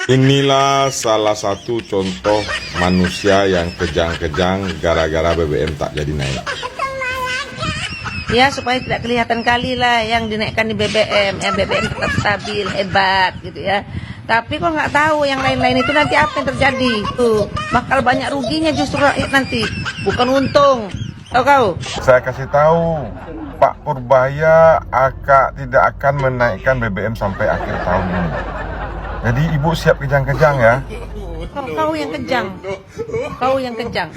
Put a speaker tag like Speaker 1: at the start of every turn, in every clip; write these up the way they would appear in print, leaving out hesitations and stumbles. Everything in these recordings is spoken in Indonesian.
Speaker 1: Inilah salah satu contoh manusia yang kejang-kejang gara-gara BBM tak jadi naik.
Speaker 2: Ya, supaya tidak kelihatan kali lah yang dinaikkan di BBM, ya BBM tetap stabil, hebat gitu ya. Tapi kok nggak tahu yang lain-lain itu nanti apa yang terjadi. Tuh, bakal banyak ruginya justru rakyat nanti, bukan untung. Tahu kau?
Speaker 1: Saya kasih tahu, Pak Purbaya tidak akan menaikkan BBM sampai akhir tahun ini. Jadi ibu siap kejang-kejang ya.
Speaker 2: Kau yang kejang. Kau yang kejang.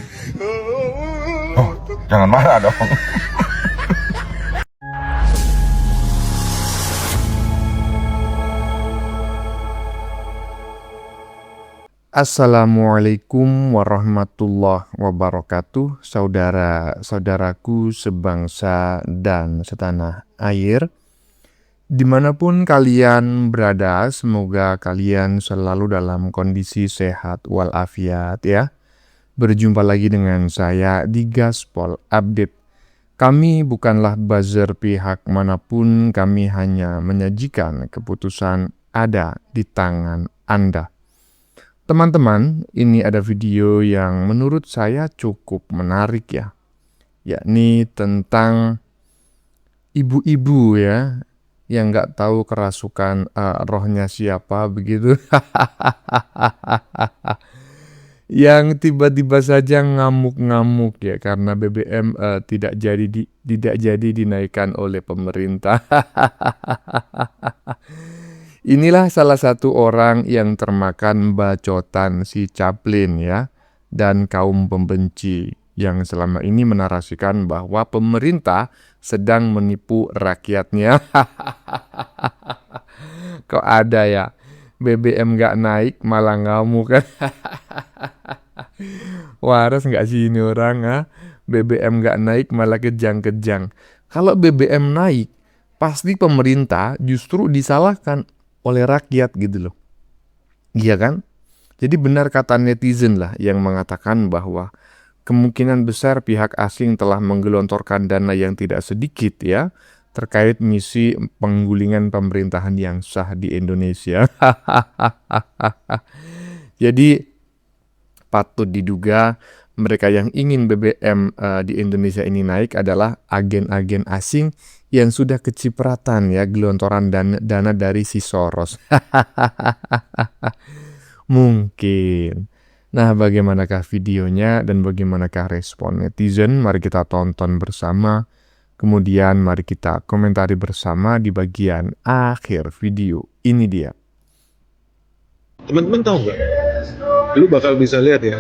Speaker 1: Oh, jangan marah dong.
Speaker 3: Assalamualaikum warahmatullahi wabarakatuh, saudara-saudaraku sebangsa dan setanah air. Dimanapun kalian berada, semoga kalian selalu dalam kondisi sehat walafiat ya. Berjumpa lagi dengan saya di Gaspol Update. Kami bukanlah buzzer pihak manapun, kami hanya menyajikan keputusan ada di tangan Anda. Teman-teman, ini ada video yang menurut saya cukup menarik ya, yakni tentang ibu-ibu ya, yang nggak tahu kerasukan rohnya siapa begitu, yang tiba-tiba saja ngamuk-ngamuk ya karena BBM tidak jadi dinaikkan oleh pemerintah. Inilah salah satu orang yang termakan bacotan si Chaplin ya, dan kaum pembenci yang selama ini menarasikan bahwa pemerintah sedang menipu rakyatnya. Kok ada ya, BBM nggak naik malah ngamuk kan? Waras nggak sih ini orang ha? BBM nggak naik malah kejang-kejang. Kalau BBM naik, pasti pemerintah justru disalahkan oleh rakyat gitu loh. Iya kan? Jadi benar kata netizen lah yang mengatakan bahwa kemungkinan besar pihak asing telah menggelontorkan dana yang tidak sedikit ya terkait misi penggulingan pemerintahan yang sah di Indonesia. Jadi patut diduga mereka yang ingin BBM di Indonesia ini naik adalah agen-agen asing yang sudah kecipratan ya gelontoran dana dari si Soros. Mungkin. Nah, bagaimanakah videonya dan bagaimanakah respon netizen? Mari kita tonton bersama. Kemudian mari kita komentari bersama di bagian akhir video. Ini dia.
Speaker 4: Teman-teman tahu nggak? Lu bakal bisa lihat ya,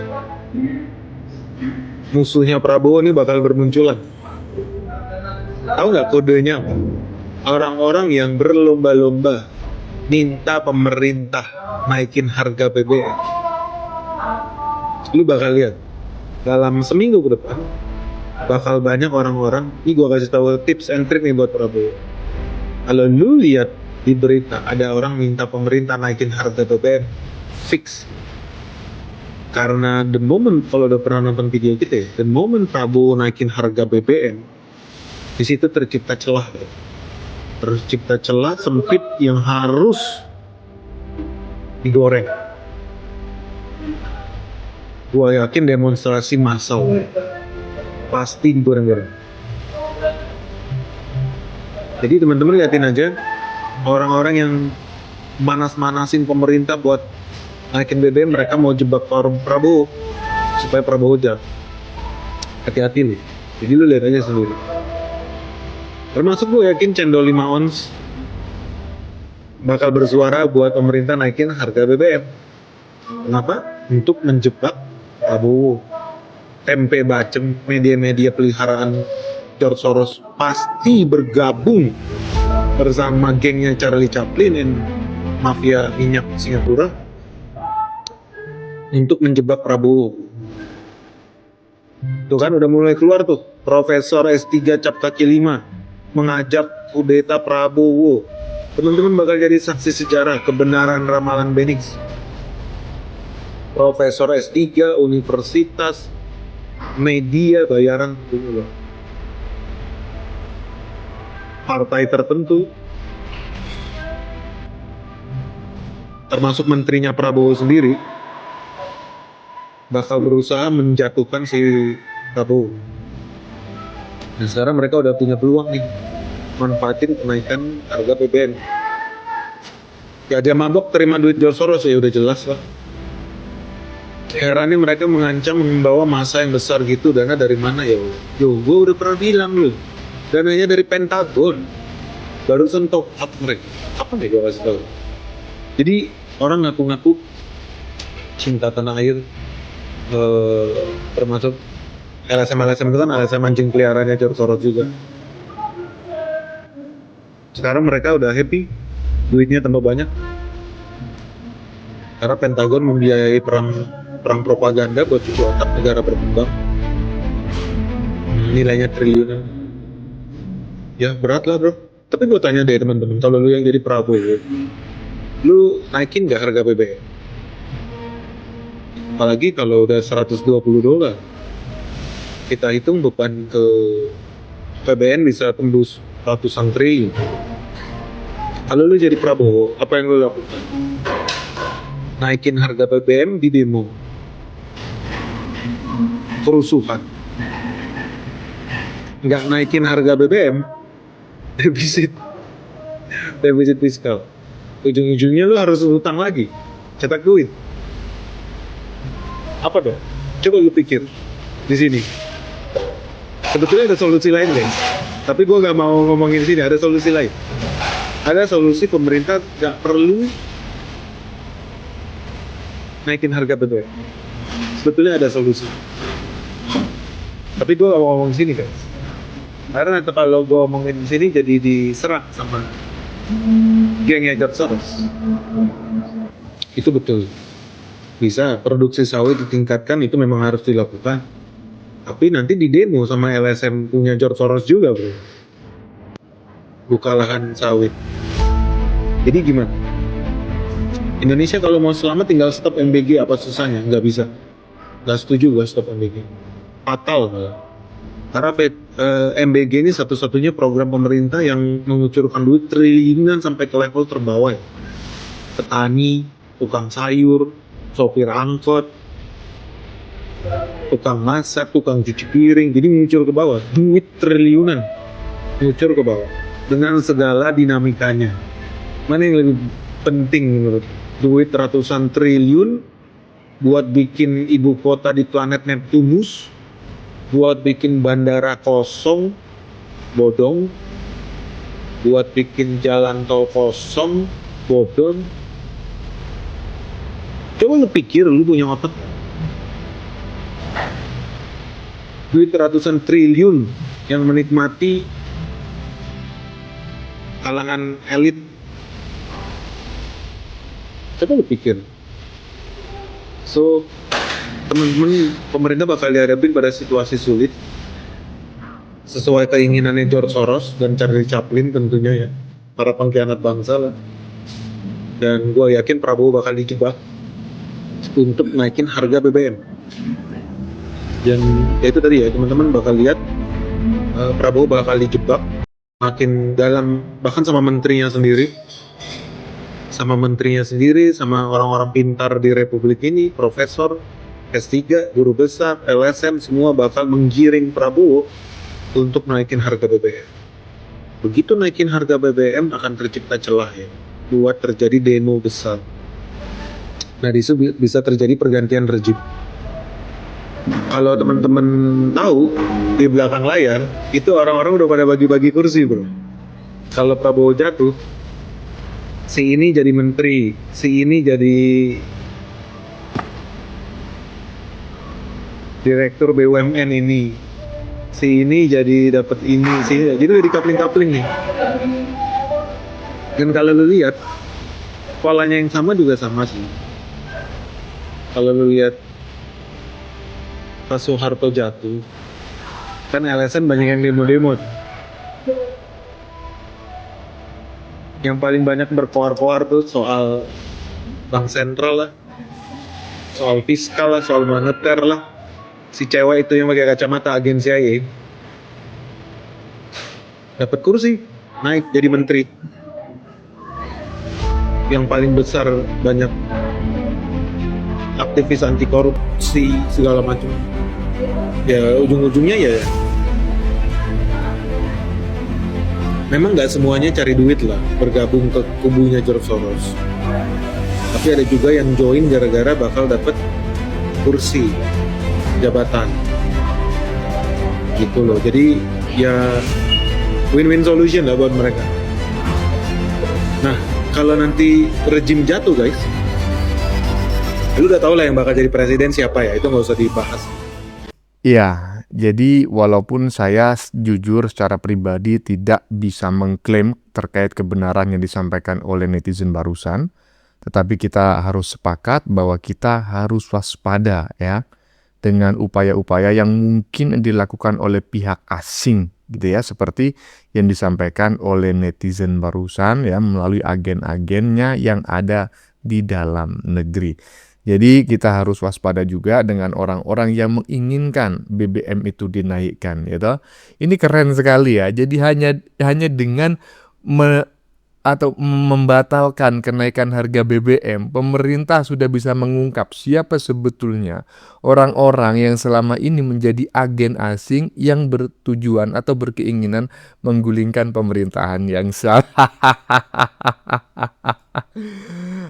Speaker 4: musuhnya Prabowo ini bakal bermunculan. Tahu nggak kodenya apa? Orang-orang yang berlomba-lomba minta pemerintah naikin harga BBM. Lu bakal lihat dalam seminggu ke depan bakal banyak orang-orang. Ini gua kasih tahu tips and trick nih buat Prabowo. Kalau lu lihat di berita ada orang minta pemerintah naikin harga BBM, fix. Karena the moment, kalau udah pernah nonton video kita ya, the moment Prabowo naikin harga BBM, di situ tercipta celah sempit yang harus digoreng. Gua yakin demonstrasi massal pasti digoreng-goreng. Jadi teman-teman liatin aja orang-orang yang manas-manasin pemerintah buat naikin BBM, mereka mau jebak Prabowo supaya Prabowo jatuh. Hati-hati nih. Jadi lu lihat aja sendiri. Termasuk gue yakin Cendol 5 ons bakal bersuara buat pemerintah naikin harga BBM. Kenapa? Untuk menjebak Prabowo. Tempe bacem, media-media peliharaan George Soros pasti bergabung bersama gengnya Charlie Chaplin dan mafia minyak Singapura untuk menjebak Prabowo. Tuh kan udah mulai keluar tuh Profesor S3 cap kaki 5 mengajak kudeta Prabowo. Teman-teman bakal jadi saksi sejarah kebenaran ramalan Benix. Profesor S3 Universitas Media bayaran dulu loh. Partai tertentu termasuk menterinya Prabowo sendiri bakal berusaha menjatuhkan si Prabowo. Dan sekarang mereka udah punya peluang nih manfaatin kenaikan harga BBM. Gak ada mabok terima duit George Soros ya udah jelas lah. Herannya mereka mengancam membawa masa yang besar gitu, dana dari mana ya? Yo, gue udah pernah bilang loh, dananya dari Pentagon. Baru sentuh apa mereka? Apa nih gue kasih tahu? Jadi orang ngaku-ngaku cinta tanah air, termasuk LSM itu kan LSM anjing peliharaannya George Soros juga. Sekarang mereka udah happy, duitnya tambah banyak. Karena Pentagon membiayai perang propaganda buat cuci otak negara berkembang. Nilainya triliunan. Ya berat lah bro. Tapi gue tanya deh teman-teman, kalau lu yang jadi Prabowo, lu naikin gak harga BBM? Apalagi kalau udah $120. Kita hitung beban ke PBN bisa tembus ratusan triliun. Kalau lu jadi Prabowo, apa yang lu lakukan? Naikin harga BBM di demo, kerusuhan. Nggak naikin harga BBM, defisit fiskal. Ujung-ujungnya lu harus utang lagi, cetak duit. Apa dong? Coba lu pikir di sini. Sebetulnya ada solusi lain guys, tapi gue nggak mau ngomongin di sini. Ada solusi lain. Ada solusi pemerintah nggak perlu naikin harga BBM. Sebetulnya ada solusi. Tapi gue gak mau ngomong sini guys. Karena kalau gue ngomongin di sini jadi diserang sama gengnya George Soros. Itu betul. Bisa produksi sawit ditingkatkan, itu memang harus dilakukan. Tapi nanti di demo sama LSM punya George Soros juga bro. Buka lahan sawit. Jadi gimana? Indonesia kalau mau selamat tinggal stop MBG, apa susahnya? Nggak bisa. Nggak setuju gue stop MBG. Fatal malah. Karena MBG ini satu-satunya program pemerintah yang mengucurkan duit triliunan sampai ke level terbawah. Petani, tukang sayur, sopir angkot, tukang masak, tukang cuci piring, jadi mengucur ke bawah. Duit triliunan mengucur ke bawah dengan segala dinamikanya. Mana yang lebih penting menurut? Duit ratusan triliun buat bikin ibu kota di planet Neptunus, buat bikin bandara kosong, bodong, buat bikin jalan tol kosong, bodong. Coba lu pikir, lu punya otak. Duit ratusan triliun yang menikmati kalangan elit. Coba lu pikir. So, teman-teman, pemerintah bakal dihadapin pada situasi sulit sesuai keinginannya George Soros dan Charlie Chaplin tentunya ya, para pengkhianat bangsa lah. Dan gue yakin Prabowo bakal dijebak untuk naikin harga BBM. Dan ya itu tadi ya, teman-teman bakal lihat Prabowo bakal dijebak makin dalam, bahkan sama menterinya sendiri, sama orang-orang pintar di Republik ini, profesor, S3, guru besar, LSM, semua bakal menggiring Prabowo untuk naikin harga BBM. Begitu naikin harga BBM akan tercipta celah ya, buat terjadi demo besar. Nah, disitu bisa terjadi pergantian rejim. Kalau teman-teman tahu, di belakang layar, itu orang-orang udah pada bagi-bagi kursi bro. Kalau Prabowo jatuh, si ini jadi menteri, si ini jadi direktur BUMN ini, si ini jadi dapat ini, jadi udah dikapling-kapling nih. Dan kalau lu lihat polanya yang sama juga sama sih. Kalau lu lihat pas Soeharto jatuh, kan LSM banyak yang demo-demo. Yang paling banyak berkoar-koar tuh soal bank sentral lah, soal fiskal lah, soal moneter lah. Si cewek itu yang pakai kacamata, agen CIA, dapat kursi, naik jadi menteri. yang paling besar, banyak aktivis anti korupsi segala macam. Ya ujung-ujungnya ya memang nggak semuanya cari duit lah bergabung ke kubunya George Soros. Tapi ada juga yang join gara-gara bakal dapat kursi jabatan gitu loh. Jadi ya win-win solution lah buat mereka. Nah, kalau nanti rejim jatuh guys, lu udah tau lah yang bakal jadi presiden siapa ya, itu nggak usah dibahas.
Speaker 3: Iya, jadi walaupun saya jujur secara pribadi tidak bisa mengklaim terkait kebenaran yang disampaikan oleh netizen barusan, tetapi kita harus sepakat bahwa kita harus waspada ya dengan upaya-upaya yang mungkin dilakukan oleh pihak asing gitu ya, seperti yang disampaikan oleh netizen barusan ya melalui agen-agennya yang ada di dalam negeri. Jadi kita harus waspada juga dengan orang-orang yang menginginkan BBM itu dinaikkan gitu. Ini keren sekali ya. Jadi hanya dengan membatalkan kenaikan harga BBM, pemerintah sudah bisa mengungkap siapa sebetulnya orang-orang yang selama ini menjadi agen asing yang bertujuan atau berkeinginan menggulingkan pemerintahan yang sah.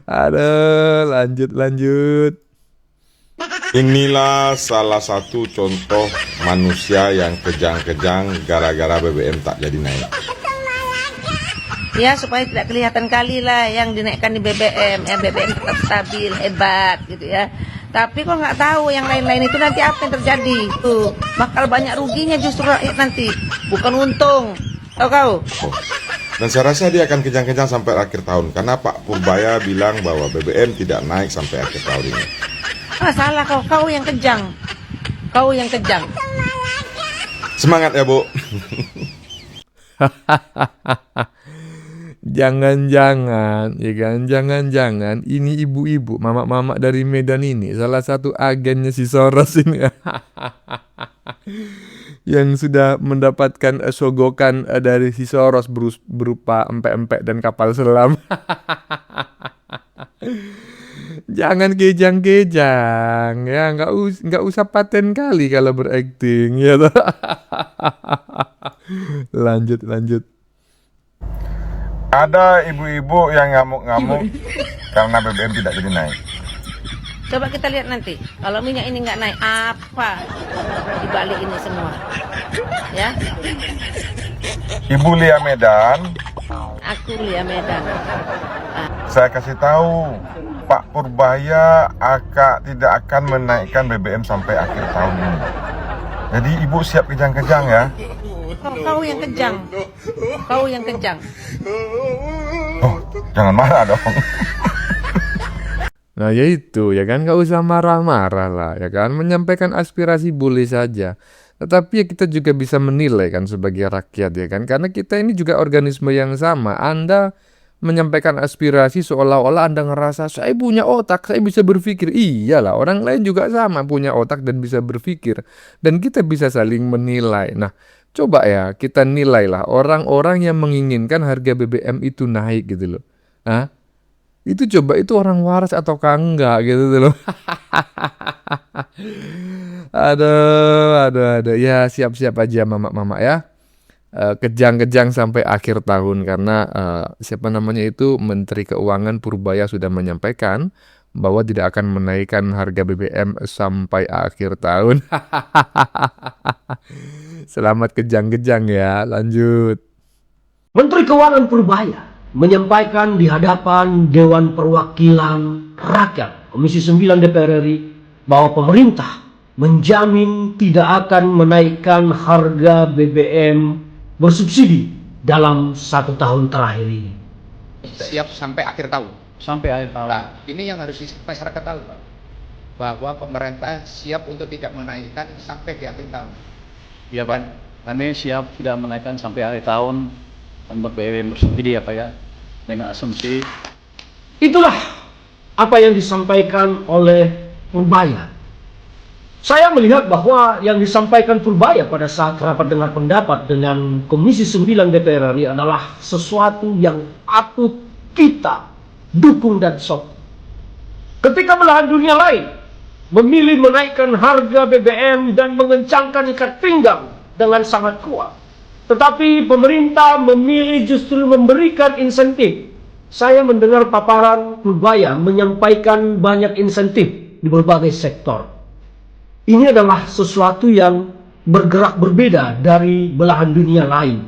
Speaker 3: Aduh, lanjut.
Speaker 1: Inilah salah satu contoh manusia yang kejang-kejang gara-gara BBM tak jadi naik.
Speaker 2: Ya supaya tidak kelihatan kali lah yang dinaikkan di BBM, ya BBM tetap stabil, hebat gitu ya. Tapi kok nggak tahu yang lain-lain itu nanti apa yang terjadi? Tuh, bakal banyak ruginya justru rakyat nanti, bukan untung. Tahu kau?
Speaker 1: Oh. Dan saya rasa dia akan kejang-kejang sampai akhir tahun, karena Pak Purbaya bilang bahwa BBM tidak naik sampai akhir tahun ini.
Speaker 2: Ah, salah kau yang kejang. Kau yang kejang.
Speaker 1: Semangat ya, Bu.
Speaker 3: Jangan-jangan, ya kan? Jangan-jangan ini ibu-ibu, mama-mama dari Medan ini salah satu agennya si Soros ini. Yang sudah mendapatkan sogokan dari si Soros berupa empek-empek dan kapal selam. Jangan kejang-kejang ya, nggak usah paten kali kalau berakting ya. Lanjut.
Speaker 1: Ada ibu-ibu yang ngamuk-ngamuk karena BBM tidak jadi naik.
Speaker 2: Coba kita lihat nanti, kalau minyak ini nggak naik, apa dibalik ini semua, ya?
Speaker 1: Ibu Lia Medan,
Speaker 2: Aku Lia Medan.
Speaker 1: saya kasih tahu, Pak Purbaya tidak akan menaikkan BBM sampai akhir tahun ini. Jadi ibu siap kejang-kejang ya.
Speaker 2: Kau yang kejang. Kau yang kejang.
Speaker 1: Oh, jangan marah dong.
Speaker 3: Nah ya itu ya kan, gak usah marah-marah lah ya kan, menyampaikan aspirasi boleh saja, tetapi ya kita juga bisa menilai kan sebagai rakyat ya kan, karena kita ini juga organisme yang sama. Anda menyampaikan aspirasi seolah-olah Anda ngerasa saya punya otak, saya bisa berpikir. Iyalah, orang lain juga sama punya otak dan bisa berpikir, dan kita bisa saling menilai. Nah coba ya kita nilailah orang-orang yang menginginkan harga BBM itu naik gitu loh. Hah? Itu coba itu orang waras ataukah enggak gitu loh. Aduh. Ya siap-siap aja mama-mama ya. Kejang-kejang sampai akhir tahun karena siapa namanya itu Menteri Keuangan Purbaya sudah menyampaikan bahwa tidak akan menaikkan harga BBM sampai akhir tahun. Selamat kejang-kejang ya. Lanjut.
Speaker 5: Menteri Keuangan Purbaya menyampaikan di hadapan Dewan Perwakilan Rakyat Komisi 9 DPR RI bahwa pemerintah menjamin tidak akan menaikkan harga BBM bersubsidi dalam 1 tahun terakhir ini.
Speaker 6: Siap sampai akhir tahun.
Speaker 7: Sampai akhir tahun.
Speaker 6: Nah, ini yang harus masyarakat tahu, Pak, bahwa pemerintah siap untuk tidak menaikkan sampai di akhir tahun.
Speaker 7: Iya Pak, kami siap tidak menaikkan sampai akhir tahun untuk BBM bersubsidi ya Pak ya, dengan asumsi.
Speaker 5: Itulah apa yang disampaikan oleh Purbaya. Saya melihat bahwa yang disampaikan Purbaya pada saat rapat dengar pendapat dengan Komisi 9 DPR RI adalah sesuatu yang patut kita dukung dan sokong. Ketika belahan dunia lain memilih menaikkan harga BBM dan mengencangkan ikat pinggang dengan sangat kuat, tetapi pemerintah memilih justru memberikan insentif. Saya mendengar paparan Purbaya menyampaikan banyak insentif di berbagai sektor. Ini adalah sesuatu yang bergerak berbeda dari belahan dunia lain.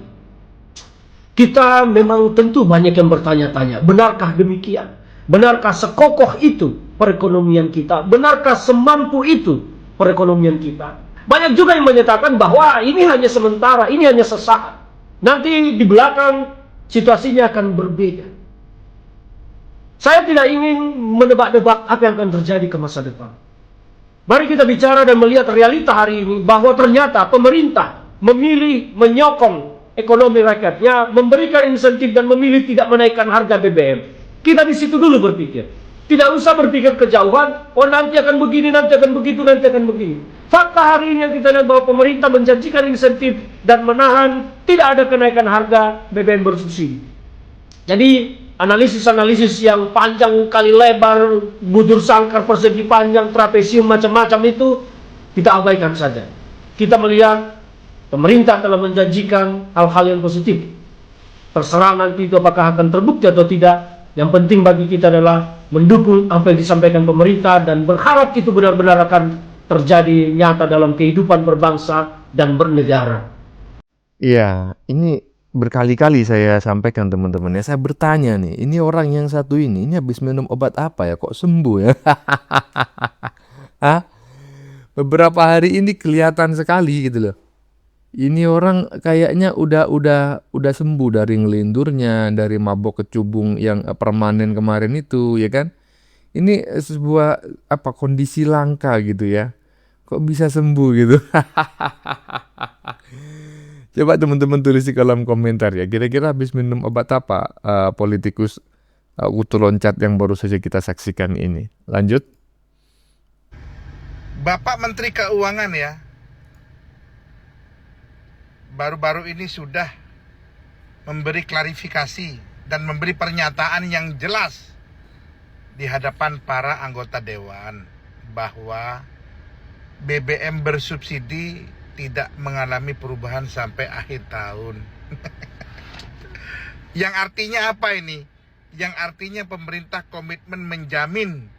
Speaker 5: Kita memang tentu banyak yang bertanya-tanya, benarkah demikian? Benarkah sekokoh itu perekonomian kita? Benarkah semampu itu perekonomian kita? Banyak juga yang menyatakan bahwa ini hanya sementara, ini hanya sesaat. Nanti di belakang situasinya akan berbeda. Saya tidak ingin menebak-nebak apa yang akan terjadi ke masa depan. Mari kita bicara dan melihat realita hari ini bahwa ternyata pemerintah memilih menyokong ekonomi rakyatnya, memberikan insentif dan memilih tidak menaikkan harga BBM. Kita di situ dulu berpikir. Tidak usah berpikir kejauhan, oh nanti akan begini, nanti akan begitu, nanti akan begini. Fakta hari ini yang kita lihat bahwa pemerintah menjanjikan insentif dan menahan tidak ada kenaikan harga BBM bersubsidi. Jadi analisis-analisis yang panjang kali lebar, budur sangkar, persegi panjang, trapesium, macam-macam itu kita abaikan saja. Kita melihat pemerintah telah menjanjikan hal-hal yang positif. Terserah nanti itu apakah akan terbukti atau tidak. Yang penting bagi kita adalah mendukung apa yang disampaikan pemerintah dan berharap itu benar-benar akan terjadi nyata dalam kehidupan berbangsa dan bernegara.
Speaker 3: Iya, ini berkali-kali saya sampaikan teman-teman ya. Saya bertanya nih, ini orang yang satu ini habis minum obat apa ya? Kok sembuh ya? Hah? Beberapa hari ini kelihatan sekali gitu loh. Ini orang kayaknya udah sembuh dari ngelindurnya, dari mabok kecubung yang permanen kemarin itu, ya kan? Ini sebuah kondisi langka gitu ya. Kok bisa sembuh gitu? Coba teman-teman tulis di kolom komentar ya. Kira-kira habis minum obat apa politikus kutu loncat yang baru saja kita saksikan ini? Lanjut.
Speaker 8: Bapak Menteri Keuangan ya, baru-baru ini sudah memberi klarifikasi dan memberi pernyataan yang jelas di hadapan para anggota dewan bahwa BBM bersubsidi tidak mengalami perubahan sampai akhir tahun. Yang artinya apa ini? Yang artinya pemerintah komitmen menjamin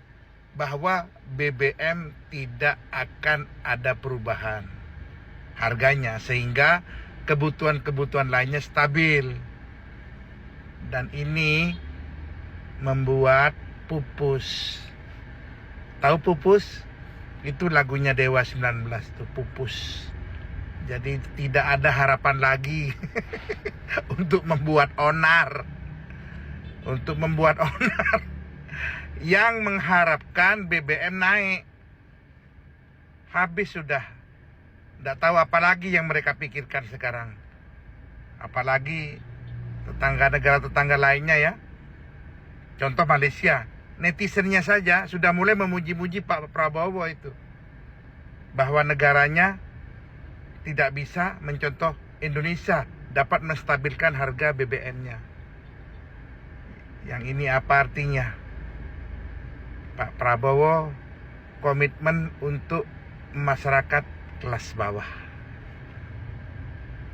Speaker 8: bahwa BBM tidak akan ada perubahan harganya, sehingga kebutuhan-kebutuhan lainnya stabil. Dan ini membuat Pupus. Tahu Pupus? Itu lagunya Dewa 19 tuh, Pupus. Jadi tidak ada harapan lagi untuk membuat onar. Untuk membuat onar yang mengharapkan BBM naik. Habis sudah. Tidak tahu apa lagi yang mereka pikirkan sekarang. Apalagi negara tetangga lainnya ya. Contoh Malaysia. Netizennya saja sudah mulai memuji-muji Pak Prabowo itu. Bahwa negaranya tidak bisa mencontoh Indonesia dapat menstabilkan harga BBM-nya. Yang ini apa artinya? Pak Prabowo komitmen untuk masyarakat kelas bawah.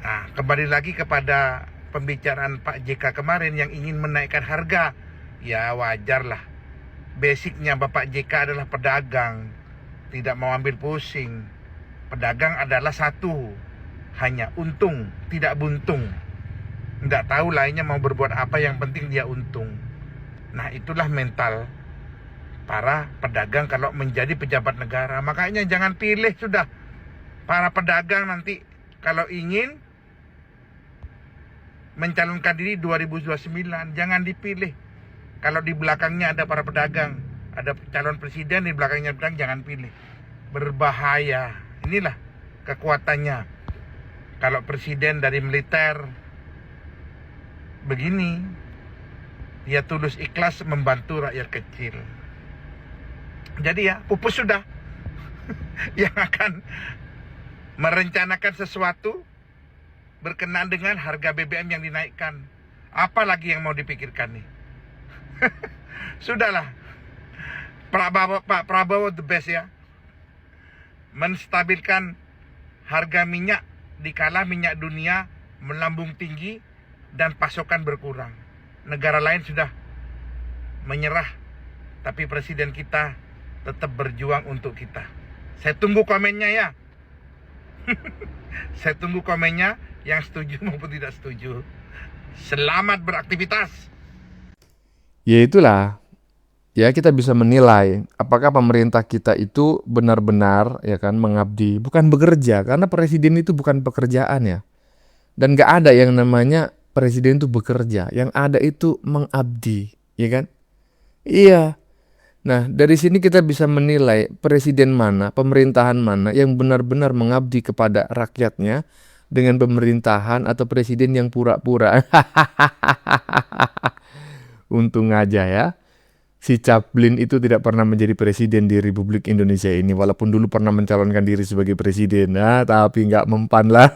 Speaker 8: Nah, kembali lagi kepada pembicaraan Pak JK kemarin yang ingin menaikkan harga. Ya wajarlah. Basicnya Bapak JK adalah pedagang. Tidak mau ambil pusing. Pedagang adalah satu. Hanya untung, tidak buntung. Tidak tahu lainnya mau berbuat apa, yang penting dia untung. Nah, itulah mental para pedagang kalau menjadi pejabat negara. Makanya jangan pilih sudah para pedagang nanti kalau ingin mencalonkan diri 2029, jangan dipilih. Kalau di belakangnya ada para pedagang, ada calon presiden di belakangnya pedagang, jangan pilih. Berbahaya. Inilah kekuatannya. Kalau presiden dari militer begini, dia tulus ikhlas membantu rakyat kecil. Jadi ya, Pupus sudah yang akan merencanakan sesuatu berkenaan dengan harga BBM yang dinaikkan. Apa lagi yang mau dipikirkan nih? Sudahlah. Pak Prabowo the best ya. Menstabilkan harga minyak dikala minyak dunia melambung tinggi dan pasokan berkurang. Negara lain sudah menyerah, tapi presiden kita tetap berjuang untuk kita. Saya tunggu komennya ya. Saya tunggu komennya yang setuju maupun tidak setuju. Selamat beraktivitas.
Speaker 3: Ya itulah, ya kita bisa menilai apakah pemerintah kita itu benar-benar ya kan mengabdi, bukan bekerja, karena presiden itu bukan pekerjaan ya. Dan gak ada yang namanya presiden itu bekerja, yang ada itu mengabdi, ya kan? Iya. Nah, dari sini kita bisa menilai presiden mana, pemerintahan mana yang benar-benar mengabdi kepada rakyatnya dengan pemerintahan atau presiden yang pura-pura. Untung aja ya, si Chaplin itu tidak pernah menjadi presiden di Republik Indonesia ini, walaupun dulu pernah mencalonkan diri sebagai presiden, tapi nggak mempan lah.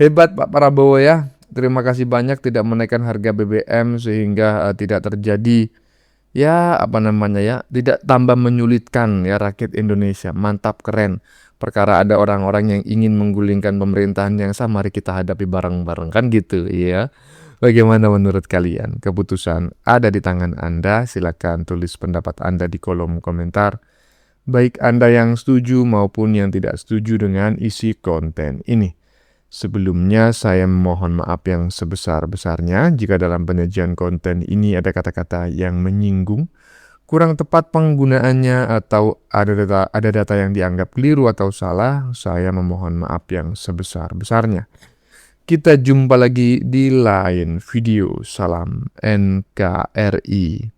Speaker 3: Hebat Pak Prabowo ya. Terima kasih banyak tidak menaikkan harga BBM sehingga tidak terjadi tidak tambah menyulitkan ya rakyat Indonesia. Mantap, keren. Perkara ada orang-orang yang ingin menggulingkan pemerintahan yang sama, mari kita hadapi bareng-bareng, kan gitu ya. Bagaimana menurut kalian? Keputusan ada di tangan Anda. Silakan tulis pendapat Anda di kolom komentar. Baik Anda yang setuju maupun yang tidak setuju dengan isi konten ini. Sebelumnya saya mohon maaf yang sebesar-besarnya jika dalam penyajian konten ini ada kata-kata yang menyinggung, kurang tepat penggunaannya, atau ada data yang dianggap keliru atau salah. Saya memohon maaf yang sebesar-besarnya. Kita jumpa lagi di lain video. Salam NKRI.